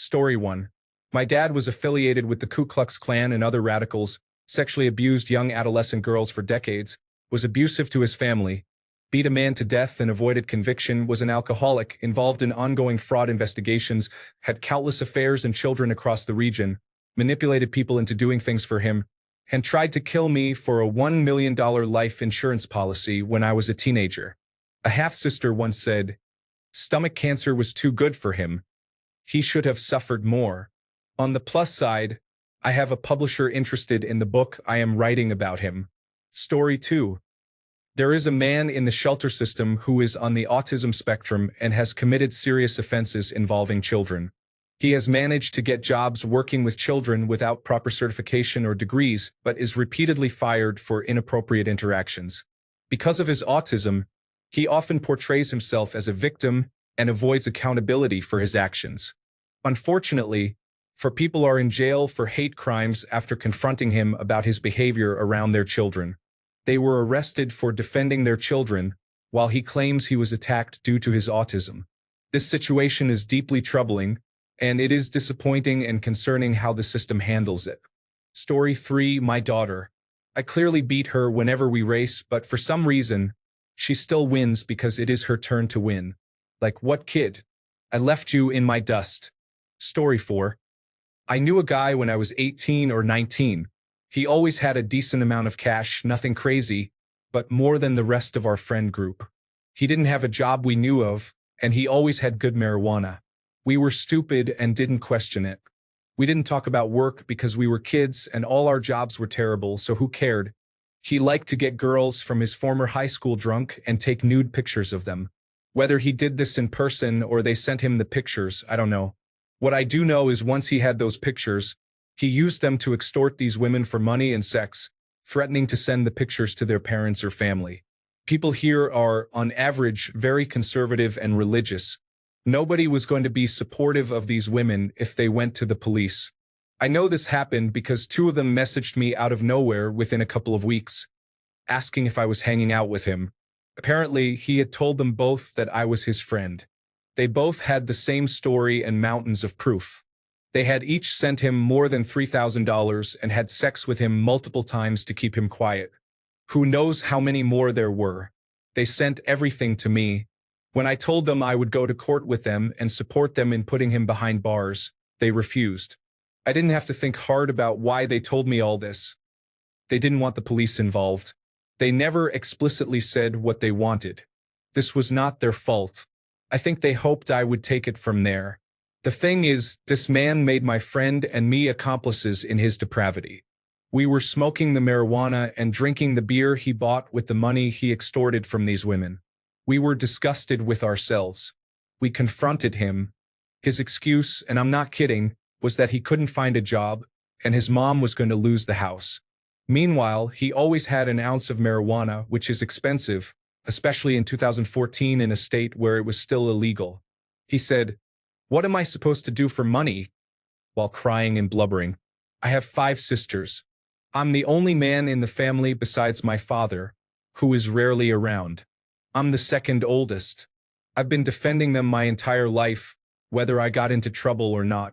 Story 1. My dad was affiliated with the Ku Klux Klan and other radicals, sexually abused young adolescent girls for decades, was abusive to his family, beat a man to death and avoided conviction, was an alcoholic, involved in ongoing fraud investigations, had countless affairs and children across the region, manipulated people into doing things for him, and tried to kill me for a $1 million life insurance policy when I was a teenager. A half-sister once said, "Stomach cancer was too good for him. He should have suffered more." On the plus side, I have a publisher interested in the book I am writing about him. Story 2. There is a man in the shelter system who is on the autism spectrum and has committed serious offenses involving children. He has managed to get jobs working with children without proper certification or degrees, but is repeatedly fired for inappropriate interactions. Because of his autism, he often portrays himself as a victim and avoids accountability for his actions. Unfortunately, people are in jail for hate crimes after confronting him about his behavior around their children. They were arrested for defending their children, while he claims he was attacked due to his autism. This situation is deeply troubling, and it is disappointing and concerning how the system handles it. Story 3. My daughter. I clearly beat her whenever we race, but for some reason, she still wins because it is her turn to win. Like, what kid? I left you in my dust. Story 4. I knew a guy when I was 18 or 19. He always had a decent amount of cash, nothing crazy, but more than the rest of our friend group. He didn't have a job we knew of, and he always had good marijuana. We were stupid and didn't question it. We didn't talk about work because we were kids and all our jobs were terrible, so who cared? He liked to get girls from his former high school drunk and take nude pictures of them. Whether he did this in person or they sent him the pictures, I don't know. What I do know is once he had those pictures, he used them to extort these women for money and sex, threatening to send the pictures to their parents or family. People here are, on average, very conservative and religious. Nobody was going to be supportive of these women if they went to the police. I know this happened because 2 of them messaged me out of nowhere within a couple of weeks, asking if I was hanging out with him. Apparently, he had told them both that I was his friend. They both had the same story and mountains of proof. They had each sent him more than $3,000 and had sex with him multiple times to keep him quiet. Who knows how many more there were? They sent everything to me. When I told them I would go to court with them and support them in putting him behind bars, they refused. I didn't have to think hard about why they told me all this. They didn't want the police involved. They never explicitly said what they wanted. This was not their fault. I think they hoped I would take it from there. The thing is, this man made my friend and me accomplices in his depravity. We were smoking the marijuana and drinking the beer he bought with the money he extorted from these women. We were disgusted with ourselves. We confronted him. His excuse, and I'm not kidding, was that he couldn't find a job and his mom was going to lose the house. Meanwhile, he always had an ounce of marijuana, which is expensive, especially in 2014 in a state where it was still illegal. He said, "What am I supposed to do for money?" while crying and blubbering. I have 5 sisters. I'm the only man in the family besides my father, who is rarely around. I'm the second oldest. I've been defending them my entire life, whether I got into trouble or not.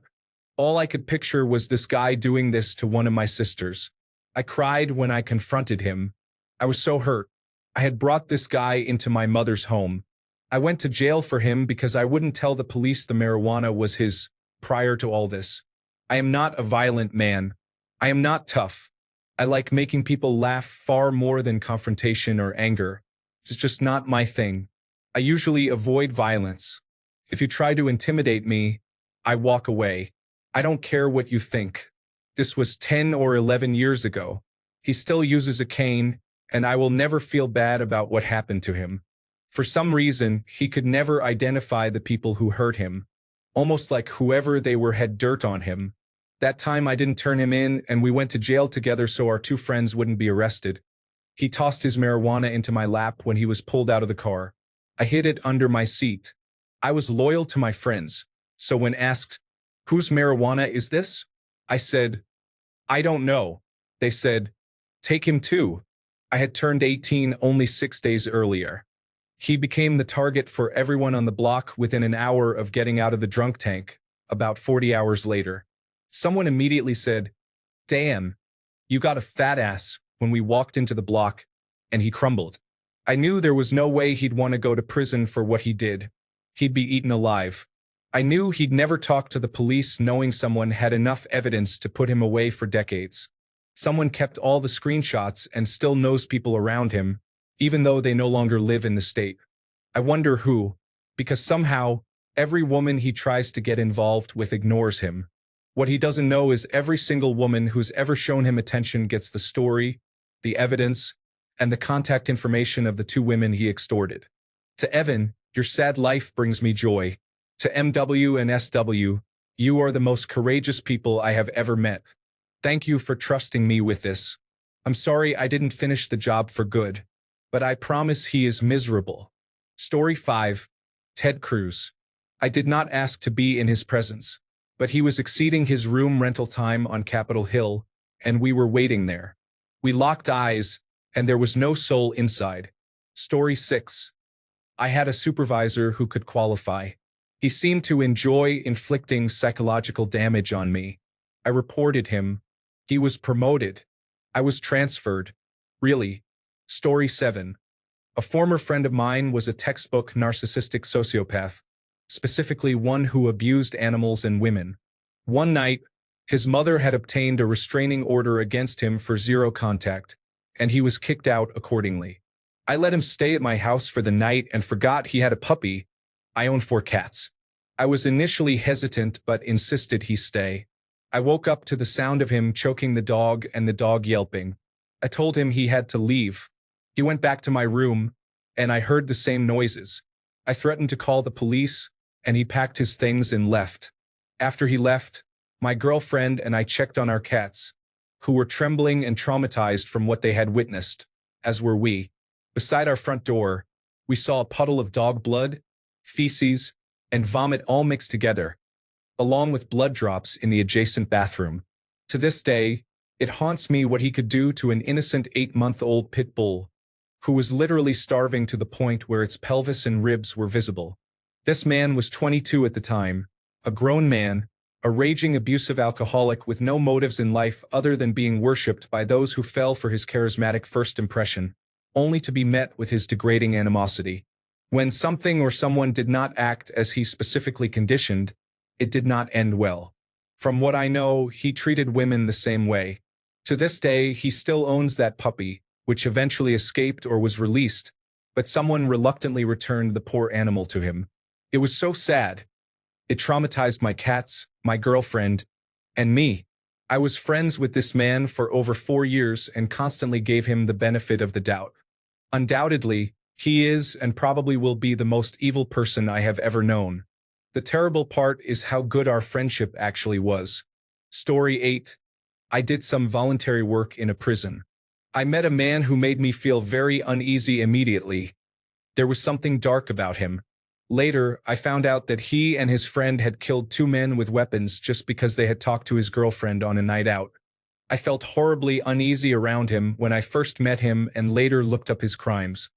All I could picture was this guy doing this to one of my sisters. I cried when I confronted him. I was so hurt. I had brought this guy into my mother's home. I went to jail for him because I wouldn't tell the police the marijuana was his prior to all this. I am not a violent man. I am not tough. I like making people laugh far more than confrontation or anger. It's just not my thing. I usually avoid violence. If you try to intimidate me, I walk away. I don't care what you think. This was 10 or 11 years ago. He still uses a cane, and I will never feel bad about what happened to him. For some reason, he could never identify the people who hurt him. Almost like whoever they were had dirt on him. That time I didn't turn him in and we went to jail together so our 2 friends wouldn't be arrested. He tossed his marijuana into my lap when he was pulled out of the car. I hid it under my seat. I was loyal to my friends, so when asked, "Whose marijuana is this?" I said, "I don't know." They said, "Take him too." I had turned 18 only 6 days earlier. He became the target for everyone on the block within an hour of getting out of the drunk tank. about 40 hours later. Someone immediately said, "Damn, you got a fat ass," when we walked into the block, and he crumbled. I knew there was no way he'd want to go to prison for what he did. He'd be eaten alive. I knew he'd never talk to the police knowing someone had enough evidence to put him away for decades. Someone kept all the screenshots and still knows people around him, even though they no longer live in the state. I wonder who, because somehow, every woman he tries to get involved with ignores him. What he doesn't know is every single woman who's ever shown him attention gets the story, the evidence, and the contact information of the two women he extorted. To Evan, your sad life brings me joy. To MW and SW, you are the most courageous people I have ever met. Thank you for trusting me with this. I'm sorry I didn't finish the job for good, but I promise he is miserable. Story 5. Ted Cruz. I did not ask to be in his presence, but he was exceeding his room rental time on Capitol Hill, and we were waiting there. We locked eyes, and there was no soul inside. Story 6. I had a supervisor who could qualify. He seemed to enjoy inflicting psychological damage on me. I reported him. He was promoted. I was transferred. Really. Story 7. A former friend of mine was a textbook narcissistic sociopath, specifically one who abused animals and women. One night, his mother had obtained a restraining order against him for zero contact, and he was kicked out accordingly. I let him stay at my house for the night and forgot he had a puppy. I own 4 cats. I was initially hesitant but insisted he stay. I woke up to the sound of him choking the dog and the dog yelping. I told him he had to leave. He went back to my room, and I heard the same noises. I threatened to call the police, and he packed his things and left. After he left, my girlfriend and I checked on our cats, who were trembling and traumatized from what they had witnessed, as were we. Beside our front door, we saw a puddle of dog blood, feces, and vomit all mixed together, along with blood drops in the adjacent bathroom. To this day, it haunts me what he could do to an innocent 8-month-old pit bull, who was literally starving to the point where its pelvis and ribs were visible. This man was 22 at the time, a grown man, a raging abusive alcoholic with no motives in life other than being worshipped by those who fell for his charismatic first impression, only to be met with his degrading animosity. When something or someone did not act as he specifically conditioned, it did not end well. From what I know, he treated women the same way. To this day, he still owns that puppy, which eventually escaped or was released, but someone reluctantly returned the poor animal to him. It was so sad. It traumatized my cats, my girlfriend, and me. I was friends with this man for over 4 years and constantly gave him the benefit of the doubt. Undoubtedly, he is and probably will be the most evil person I have ever known. The terrible part is how good our friendship actually was. Story 8. I did some voluntary work in a prison. I met a man who made me feel very uneasy immediately. There was something dark about him. Later, I found out that he and his friend had killed 2 men with weapons just because they had talked to his girlfriend on a night out. I felt horribly uneasy around him when I first met him and later looked up his crimes.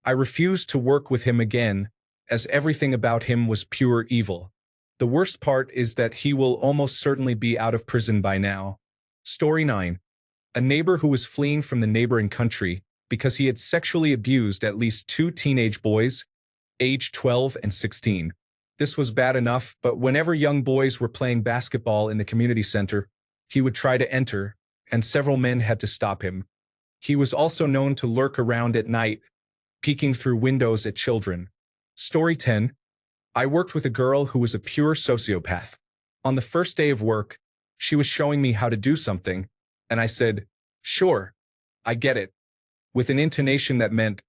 I refused to work with him again, as everything about him was pure evil. The worst part is that he will almost certainly be out of prison by now. Story 9. A neighbor who was fleeing from the neighboring country because he had sexually abused at least 2 teenage boys, aged 12 and 16. This was bad enough, but whenever young boys were playing basketball in the community center, he would try to enter, and several men had to stop him. He was also known to lurk around at night, peeking through windows at children. Story 10. I worked with a girl who was a pure sociopath. On the first day of work, she was showing me how to do something, and I said, "Sure, I get it," with an intonation that meant,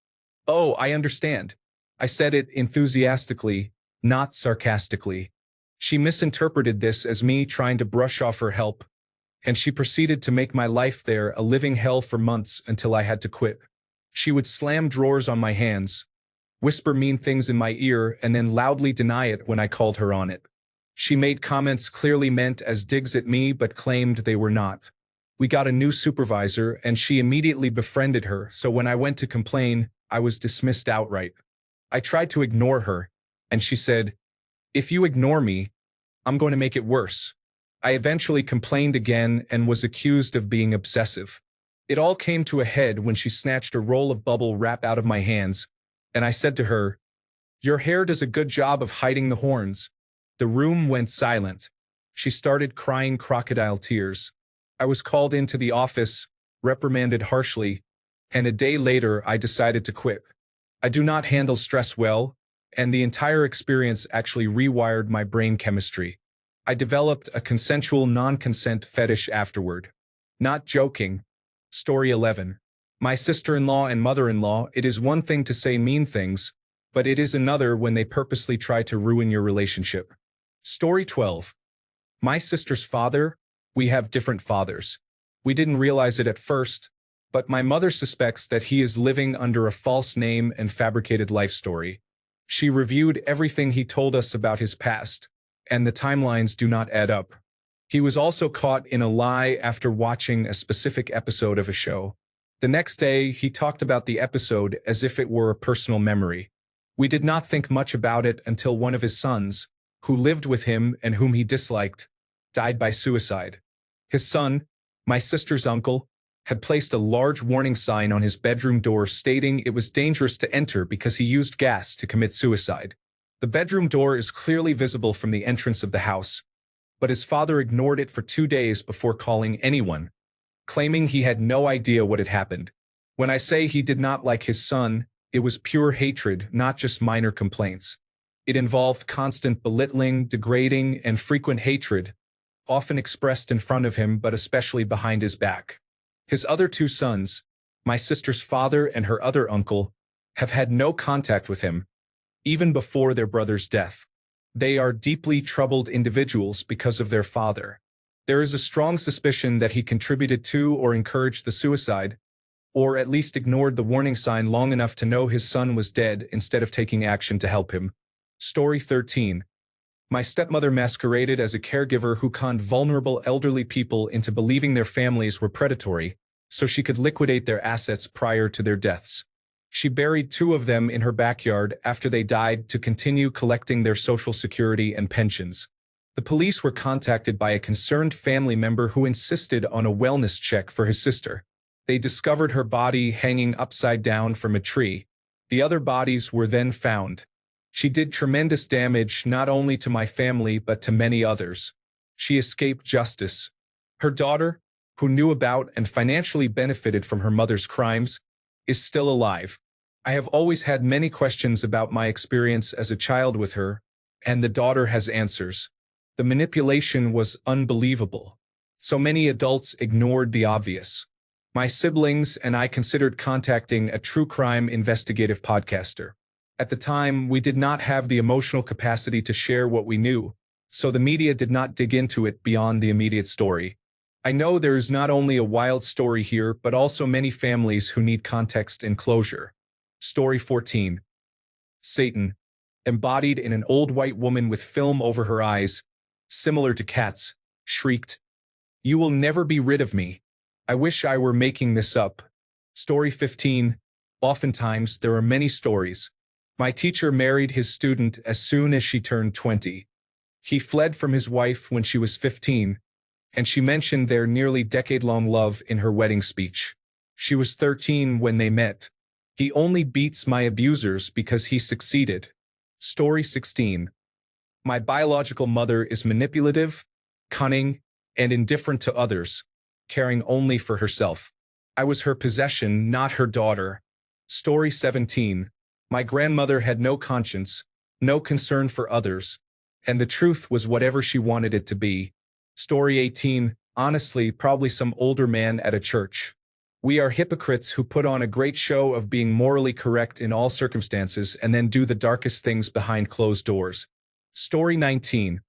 "Oh, I understand." I said it enthusiastically, not sarcastically. She misinterpreted this as me trying to brush off her help, and she proceeded to make my life there a living hell for months until I had to quit. She would slam drawers on my hands, whisper mean things in my ear, and then loudly deny it when I called her on it. She made comments clearly meant as digs at me but claimed they were not. We got a new supervisor and she immediately befriended her, so when I went to complain, I was dismissed outright. I tried to ignore her, and she said, "If you ignore me, I'm going to make it worse. I eventually complained again and was accused of being obsessive. It all came to a head when she snatched a roll of bubble wrap out of my hands, and I said to her, "Your hair does a good job of hiding the horns." The room went silent. She started crying crocodile tears. I was called into the office, reprimanded harshly, and a day later I decided to quit. I do not handle stress well, and the entire experience actually rewired my brain chemistry. I developed a consensual non-consent fetish afterward. Not joking. Story 11. My sister-in-law and mother-in-law, it is one thing to say mean things, but it is another when they purposely try to ruin your relationship. Story 12. My sister's father, we have different fathers. We didn't realize it at first, but my mother suspects that he is living under a false name and fabricated life story. She reviewed everything he told us about his past, and the timelines do not add up. He was also caught in a lie after watching a specific episode of a show. The next day, he talked about the episode as if it were a personal memory. We did not think much about it until one of his sons, who lived with him and whom he disliked, died by suicide. His son, my sister's uncle, had placed a large warning sign on his bedroom door stating it was dangerous to enter because he used gas to commit suicide. The bedroom door is clearly visible from the entrance of the house, but his father ignored it for 2 days before calling anyone, claiming he had no idea what had happened. When I say he did not like his son, it was pure hatred, not just minor complaints. It involved constant belittling, degrading, and frequent hatred, often expressed in front of him but especially behind his back. His other 2 sons, my sister's father and her other uncle, have had no contact with him, even before their brother's death. They are deeply troubled individuals because of their father. There is a strong suspicion that he contributed to or encouraged the suicide, or at least ignored the warning sign long enough to know his son was dead instead of taking action to help him. Story 13. My stepmother masqueraded as a caregiver who conned vulnerable elderly people into believing their families were predatory, so she could liquidate their assets prior to their deaths. She buried 2 of them in her backyard after they died to continue collecting their social security and pensions. The police were contacted by a concerned family member who insisted on a wellness check for his sister. They discovered her body hanging upside down from a tree. The other bodies were then found. She did tremendous damage not only to my family but to many others. She escaped justice. Her daughter, who knew about and financially benefited from her mother's crimes, is still alive. I have always had many questions about my experience as a child with her, and the daughter has answers. The manipulation was unbelievable. So many adults ignored the obvious. My siblings and I considered contacting a true crime investigative podcaster. At the time, we did not have the emotional capacity to share what we knew, so the media did not dig into it beyond the immediate story. I know there is not only a wild story here, but also many families who need context and closure. Story 14. Satan, embodied in an old white woman with film over her eyes, similar to cats, shrieked, "You will never be rid of me. I wish I were making this up." Story 15. Oftentimes, there are many stories. My teacher married his student as soon as she turned 20. He fled from his wife when she was 15, and she mentioned their nearly decade-long love in her wedding speech. She was 13 when they met. He only beats my abusers because he succeeded. Story 16. My biological mother is manipulative, cunning, and indifferent to others, caring only for herself. I was her possession, not her daughter. Story 17. My grandmother had no conscience, no concern for others, and the truth was whatever she wanted it to be. Story 18. Honestly, probably some older man at a church. We are hypocrites who put on a great show of being morally correct in all circumstances and then do the darkest things behind closed doors. Story 19.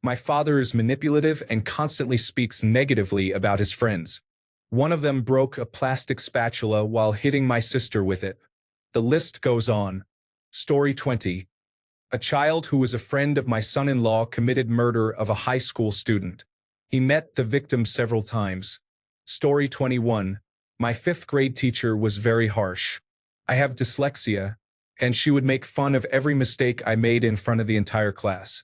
My father is manipulative and constantly speaks negatively about his friends. One of them broke a plastic spatula while hitting my sister with it. The list goes on. Story 20. A child who was a friend of my son-in-law committed murder of a high school student. He met the victim several times. Story 21. My 5th grade teacher was very harsh. I have dyslexia, and she would make fun of every mistake I made in front of the entire class.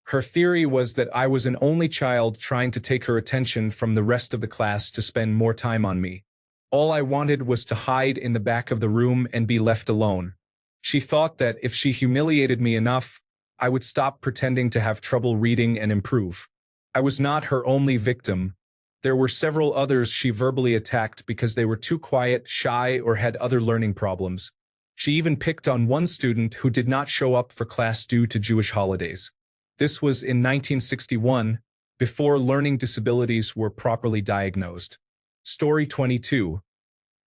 Her theory was that I was an only child trying to take her attention from the rest of the class to spend more time on me. All I wanted was to hide in the back of the room and be left alone. She thought that if she humiliated me enough, I would stop pretending to have trouble reading and improve. I was not her only victim. There were several others she verbally attacked because they were too quiet, shy, or had other learning problems. She even picked on one student who did not show up for class due to Jewish holidays. This was in 1961, before learning disabilities were properly diagnosed. Story 22.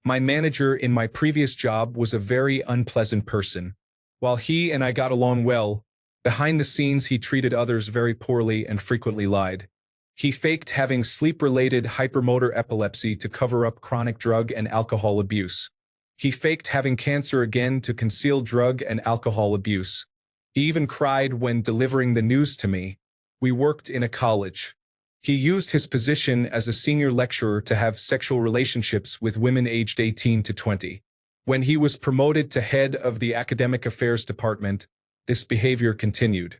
My manager in my previous job was a very unpleasant person. While he and I got along well, behind the scenes he treated others very poorly and frequently lied. He faked having sleep-related hypermotor epilepsy to cover up chronic drug and alcohol abuse. He faked having cancer again to conceal drug and alcohol abuse. He even cried when delivering the news to me. We worked in a college. He used his position as a senior lecturer to have sexual relationships with women aged 18 to 20. When he was promoted to head of the academic affairs department, this behavior continued.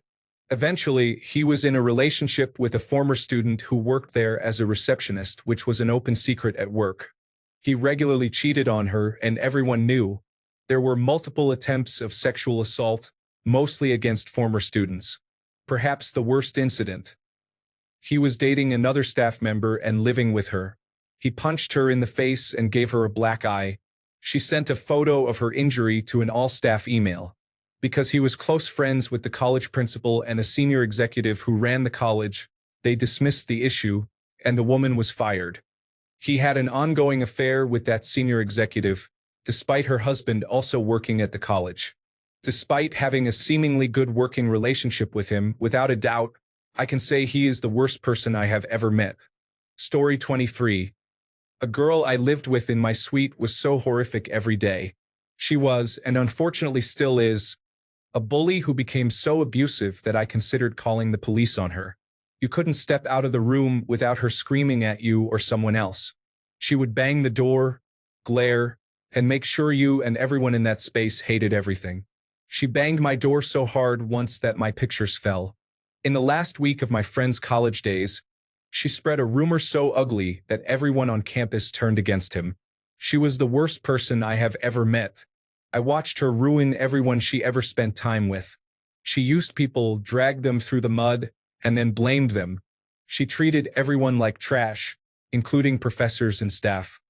Eventually, he was in a relationship with a former student who worked there as a receptionist, which was an open secret at work. He regularly cheated on her, and everyone knew. There were multiple attempts of sexual assault, mostly against former students. Perhaps the worst incident. He was dating another staff member and living with her. He punched her in the face and gave her a black eye. She sent a photo of her injury to an all-staff email. Because he was close friends with the college principal and a senior executive who ran the college, they dismissed the issue, and the woman was fired. He had an ongoing affair with that senior executive, despite her husband also working at the college. Despite having a seemingly good working relationship with him, without a doubt, I can say he is the worst person I have ever met. Story 23. A girl I lived with in my suite was so horrific every day. She was, and unfortunately still is, a bully who became so abusive that I considered calling the police on her. You couldn't step out of the room without her screaming at you or someone else. She would bang the door, glare, and make sure you and everyone in that space hated everything. She banged my door so hard once that my pictures fell. In the last week of my friend's college days, she spread a rumor so ugly that everyone on campus turned against him. She was the worst person I have ever met. I watched her ruin everyone she ever spent time with. She used people, dragged them through the mud, and then blamed them. She treated everyone like trash, including professors and staff.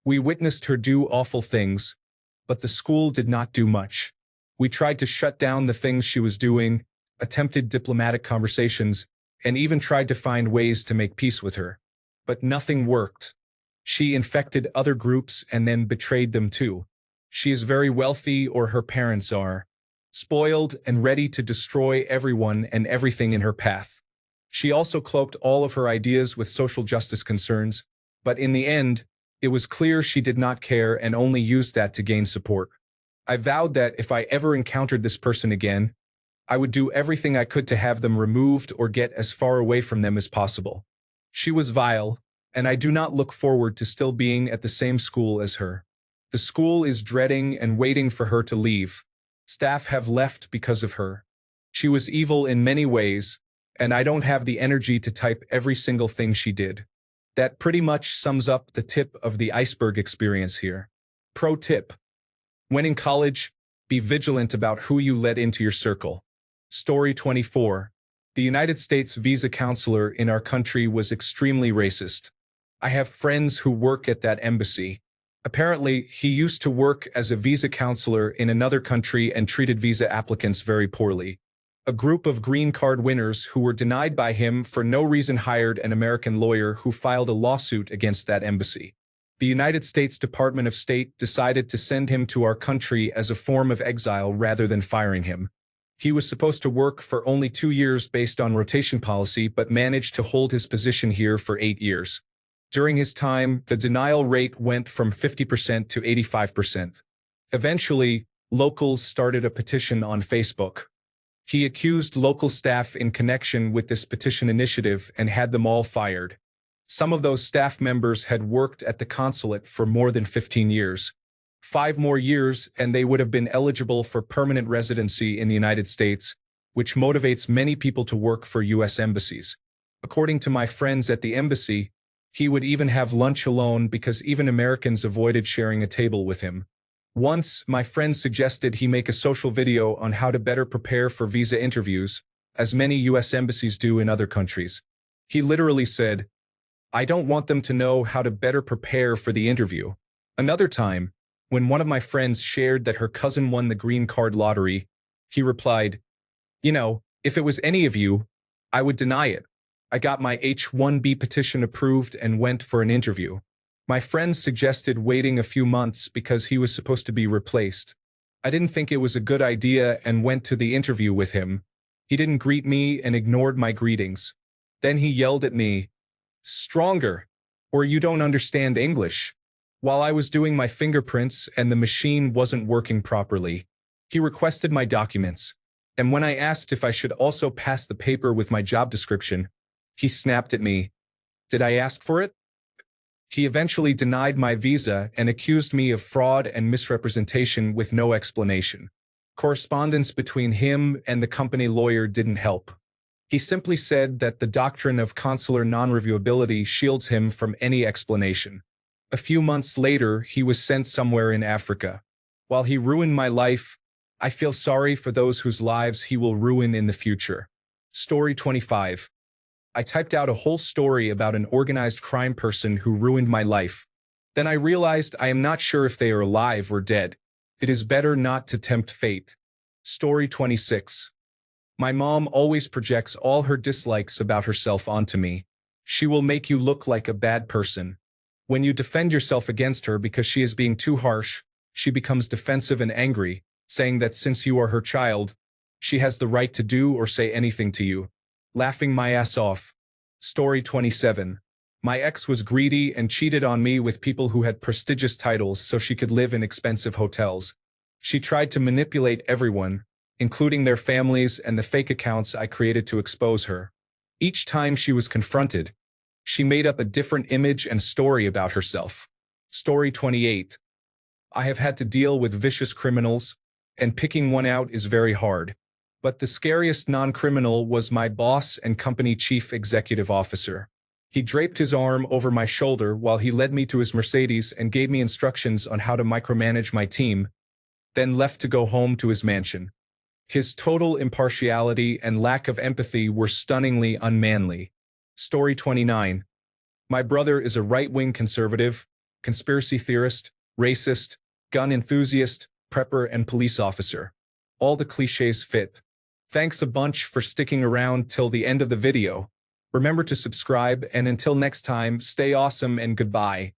We witnessed her do awful things, but the school did not do much. We tried to shut down the things she was doing, attempted diplomatic conversations, and even tried to find ways to make peace with her. But nothing worked. She infected other groups and then betrayed them too. She is very wealthy, or her parents are, spoiled and ready to destroy everyone and everything in her path. She also cloaked all of her ideas with social justice concerns, but in the end, it was clear she did not care and only used that to gain support. I vowed that if I ever encountered this person again, I would do everything I could to have them removed or get as far away from them as possible. She was vile, and I do not look forward to still being at the same school as her. The school is dreading and waiting for her to leave. Staff have left because of her. She was evil in many ways, and I don't have the energy to type every single thing she did. That pretty much sums up the tip of the iceberg experience here. Pro tip. When in college, be vigilant about who you let into your circle. Story 24. The United States visa counselor in our country was extremely racist. I have friends who work at that embassy. Apparently, he used to work as a visa counselor in another country and treated visa applicants very poorly. A group of green card winners who were denied by him for no reason hired an American lawyer who filed a lawsuit against that embassy. The United States Department of State decided to send him to our country as a form of exile rather than firing him. He was supposed to work for only 2 years based on rotation policy, but managed to hold his position here for 8 years. During his time, the denial rate went from 50% to 85%. Eventually, locals started a petition on Facebook. He accused local staff in connection with this petition initiative and had them all fired. Some of those staff members had worked at the consulate for more than 15 years. 5 more years and they would have been eligible for permanent residency in the United States, which motivates many people to work for US embassies. According to my friends at the embassy, he would even have lunch alone because even Americans avoided sharing a table with him. Once, my friend suggested he make a social video on how to better prepare for visa interviews, as many US embassies do in other countries. He literally said, "I don't want them to know how to better prepare for the interview." Another time, when one of my friends shared that her cousin won the green card lottery, he replied, "If it was any of you, I would deny it. I got my H-1B petition approved and went for an interview." My friend suggested waiting a few months because he was supposed to be replaced. I didn't think it was a good idea and went to the interview with him. He didn't greet me and ignored my greetings. Then he yelled at me, "Stronger, or you don't understand English," while I was doing my fingerprints and the machine wasn't working properly. He requested my documents, and when I asked if I should also pass the paper with my job description, he snapped at me, "Did I ask for it?" He eventually denied my visa and accused me of fraud and misrepresentation with no explanation. Correspondence between him and the company lawyer didn't help. He simply said that the doctrine of consular non-reviewability shields him from any explanation. A few months later, he was sent somewhere in Africa. While he ruined my life, I feel sorry for those whose lives he will ruin in the future. Story 25. I typed out a whole story about an organized crime person who ruined my life. Then I realized I am not sure if they are alive or dead. It is better not to tempt fate. Story 26. My mom always projects all her dislikes about herself onto me. She will make you look like a bad person. When you defend yourself against her because she is being too harsh, she becomes defensive and angry, saying that since you are her child, she has the right to do or say anything to you. Laughing my ass off. Story 27. My ex was greedy and cheated on me with people who had prestigious titles so she could live in expensive hotels. She tried to manipulate everyone, including their families and the fake accounts I created to expose her. Each time she was confronted, she made up a different image and story about herself. Story 28. I have had to deal with vicious criminals, and picking one out is very hard. But the scariest non-criminal was my boss and company chief executive officer. He draped his arm over my shoulder while he led me to his Mercedes and gave me instructions on how to micromanage my team, then left to go home to his mansion. His total impartiality and lack of empathy were stunningly unmanly. Story 29. My brother is a right-wing conservative, conspiracy theorist, racist, gun enthusiast, prepper, and police officer. All the cliches fit. Thanks a bunch for sticking around till the end of the video. Remember to subscribe, and until next time, stay awesome and goodbye.